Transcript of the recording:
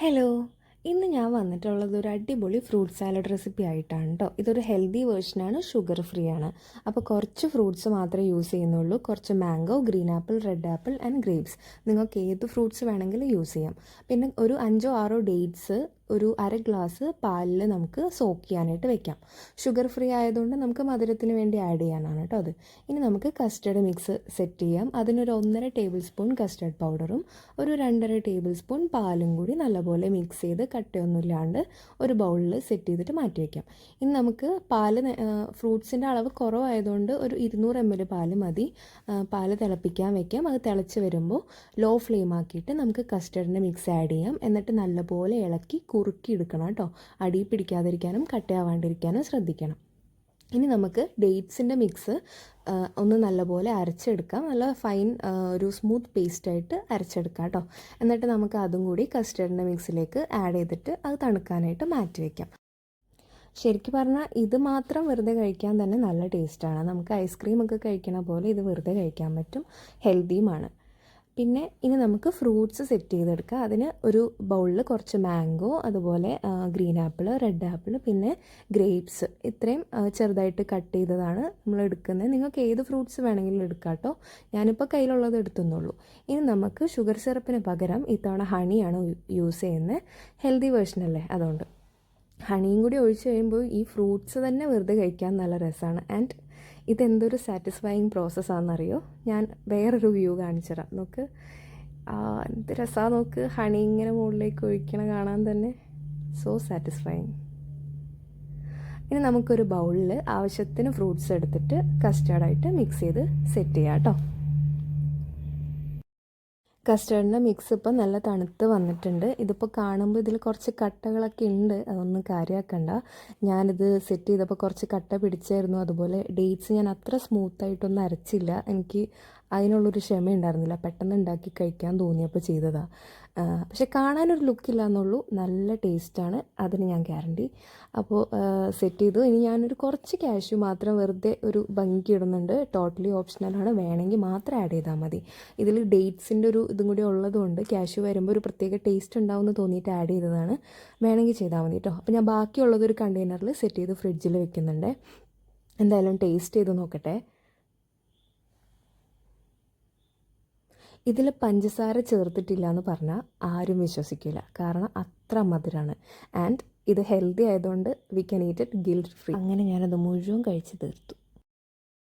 Hello, ഇന്ന് ഞാൻ വന്നിട്ടുള്ളത് ഒരു അടിപൊളി ഫ്രൂട്ട് സാലഡ് റെസിപ്പി ആയിട്ടാണ് കേട്ടോ. ഇതൊരു ഹെൽത്തി വേർഷനാണ്, ഷുഗർ ഫ്രീ ആണ്. അപ്പോൾ കുറച്ച് ഫ്രൂട്ട്സ് മാത്രമേ യൂസ് ചെയ്യുന്നുള്ളൂ. കുറച്ച് mango, green apple, red apple and grapes. നിങ്ങൾക്ക് ഏത് ഫ്രൂട്ട്സ് വേണമെങ്കിലും യൂസ് ചെയ്യാം. പിന്നെ ഒരു 5-6 ഡേറ്റ്സ്, ഒരു അര ഗ്ലാസ് പാലിൽ നമുക്ക് സോക്ക് ചെയ്യാനായിട്ട് വെക്കാം. ഷുഗർ ഫ്രീ ആയതുകൊണ്ട് നമുക്ക് മധുരത്തിന് വേണ്ടി ആഡ് ചെയ്യാനാണ് കേട്ടോ അത്. ഇനി നമുക്ക് കസ്റ്റർഡ് മിക്സ് സെറ്റ് ചെയ്യാം. അതിനൊരു 1.5 ടേബിൾ സ്പൂൺ കസ്റ്റർഡ് പൗഡറും ഒരു 2.5 ടേബിൾ സ്പൂൺ പാലും കൂടി നല്ലപോലെ മിക്സ് ചെയ്ത് കട്ടയൊന്നുമില്ലാണ്ട് ഒരു ബൗളിൽ സെറ്റ് ചെയ്തിട്ട് മാറ്റി വയ്ക്കാം. ഇനി നമുക്ക് പാല്, ഫ്രൂട്ട്സിൻ്റെ അളവ് കുറവായതുകൊണ്ട് ഒരു 200 ml പാല് മതി. പാല് തിളപ്പിക്കാൻ വെക്കാം. അത് തിളച്ച് വരുമ്പോൾ ലോ ഫ്ലെയിം ആക്കിയിട്ട് നമുക്ക് കസ്റ്റർഡിൻ്റെ മിക്സ് ആഡ് ചെയ്യാം. എന്നിട്ട് നല്ലപോലെ ഇളക്കി കുറുക്കി എടുക്കണം കേട്ടോ. അടി പിടിക്കാതിരിക്കാനും കട്ടയാവാണ്ടിരിക്കാനും ശ്രദ്ധിക്കണം. ഇനി നമുക്ക് ഡേറ്റ്സിൻ്റെ മിക്സ് ഒന്ന് നല്ലപോലെ അരച്ചെടുക്കാം. നല്ല ഫൈൻ ഒരു സ്മൂത്ത് പേസ്റ്റായിട്ട് അരച്ചെടുക്കാം കേട്ടോ. എന്നിട്ട് നമുക്ക് അതും കൂടി കസ്റ്റർഡിൻ്റെ മിക്സിലേക്ക് ആഡ് ചെയ്തിട്ട് അത് തണുക്കാനായിട്ട് മാറ്റി വയ്ക്കാം. ശരിക്കും പറഞ്ഞാൽ ഇത് മാത്രം വെറുതെ കഴിക്കാൻ തന്നെ നല്ല ടേസ്റ്റാണ്. നമുക്ക് ഐസ്ക്രീമൊക്കെ കഴിക്കണ പോലെ ഇത് വെറുതെ കഴിക്കാൻ പറ്റും. ഹെൽത്തിയുമാണ്. പിന്നെ ഇനി നമുക്ക് ഫ്രൂട്ട്സ് സെറ്റ് ചെയ്തെടുക്കാം. അതിന് ഒരു ബൗളിൽ കുറച്ച് മാംഗോ, അതുപോലെ ഗ്രീൻ ആപ്പിൾ, റെഡ് ആപ്പിൾ, പിന്നെ ഗ്രേപ്സ്, ഇത്രയും ചെറുതായിട്ട് കട്ട് ചെയ്തതാണ് നമ്മൾ എടുക്കുന്നത്. നിങ്ങൾക്ക് ഏത് ഫ്രൂട്ട്സ് വേണമെങ്കിലും എടുക്കാം കേട്ടോ. ഞാനിപ്പോൾ കയ്യിലുള്ളത് എടുത്തുന്നുള്ളൂ. ഇനി നമുക്ക് ഷുഗർ സിറപ്പിന് പകരം ഇത്തവണ ഹണിയാണ് യൂസ് ചെയ്യുന്നത്. ഹെൽത്തി വേർഷനല്ലേ, അതുകൊണ്ട് ഹണിയും കൂടി ഒഴിച്ച് കഴിയുമ്പോൾ ഈ ഫ്രൂട്ട്സ് തന്നെ വെറുതെ കഴിക്കാൻ നല്ല രസമാണ്. ആൻഡ് ഇതെന്തൊരു സാറ്റിസ്ഫൈയിങ് പ്രോസസ്സാണെന്നറിയോ? ഞാൻ വേറൊരു വ്യൂ കാണിച്ചു തരാം. നോക്ക്, എന്ത് രസമാണ് നോക്ക്. ഹണി ഇങ്ങനെ മുകളിലേക്ക് ഒഴിക്കണ കാണാൻ തന്നെ സോ സാറ്റിസ്ഫൈയിങ്. ഇനി നമുക്കൊരു ബൗളിൽ ആവശ്യത്തിന് ഫ്രൂട്ട്സ് എടുത്തിട്ട് കസ്റ്റേർഡായിട്ട് മിക്സ് ചെയ്ത് സെറ്റ് ചെയ്യാം കേട്ടോ. കസ്റ്റേർഡിൻ്റെ മിക്സ് ഇപ്പം നല്ല തണുത്ത് വന്നിട്ടുണ്ട്. ഇതിപ്പോൾ കാണുമ്പോൾ ഇതിൽ കുറച്ച് കട്ടകളൊക്കെ ഉണ്ട്, അതൊന്നും കാര്യമാക്കണ്ട. ഞാനിത് സെറ്റ് ചെയ്തപ്പോൾ കുറച്ച് കട്ട പിടിച്ചായിരുന്നു. അതുപോലെ ഡേറ്റ്സ് ഞാൻ അത്ര സ്മൂത്തായിട്ടൊന്നും അരച്ചില്ല. എനിക്ക് അതിനുള്ളൊരു ക്ഷമ ഉണ്ടായിരുന്നില്ല. പെട്ടെന്ന് ഉണ്ടാക്കി കഴിക്കാൻ തോന്നിയപ്പോൾ ചെയ്തതാണ്. പക്ഷെ കാണാനൊരു ലുക്കില്ല എന്നുള്ളൂ. നല്ല ടേസ്റ്റാണ്, അതിന് ഞാൻ ഗ്യാരണ്ടി. അപ്പോൾ സെറ്റ് ചെയ്തു. ഇനി ഞാനൊരു കുറച്ച് കാഷ്യൂ മാത്രം വെറുതെ ഒരു ഭംഗിക്ക് ഇടുന്നുണ്ട്. ടോട്ടലി ഓപ്ഷണലാണ്, വേണമെങ്കിൽ മാത്രം ആഡ് ചെയ്താൽ മതി. ഇതിൽ ഡേറ്റ്സിൻ്റെ ഒരു ഇതും കൂടി ഉള്ളതുകൊണ്ട് കാഷ്യൂ വരുമ്പോൾ ഒരു പ്രത്യേക ടേസ്റ്റ് ഉണ്ടാവുമെന്ന് തോന്നിയിട്ട് ആഡ് ചെയ്തതാണ്. വേണമെങ്കിൽ ചെയ്താൽ മതി കേട്ടോ. അപ്പോൾ ഞാൻ ബാക്കിയുള്ളത് ഒരു കണ്ടെയ്നറിൽ സെറ്റ് ചെയ്ത് ഫ്രിഡ്ജിൽ വെക്കുന്നുണ്ട്. എന്തായാലും ടേസ്റ്റ് ചെയ്ത് നോക്കട്ടെ. ഇതിൽ പഞ്ചസാര ചേർത്തിട്ടില്ല എന്ന് പറഞ്ഞാൽ ആരും വിശ്വസിക്കില്ല. കാരണം അത്ര മധുരമാണ്. ആൻഡ് ഇത് ഹെൽത്തി ആയതുകൊണ്ട് we can eat it guilt free. അങ്ങനെ ഞാനത് മുഴുവൻ കഴിച്ച് തീർത്തു.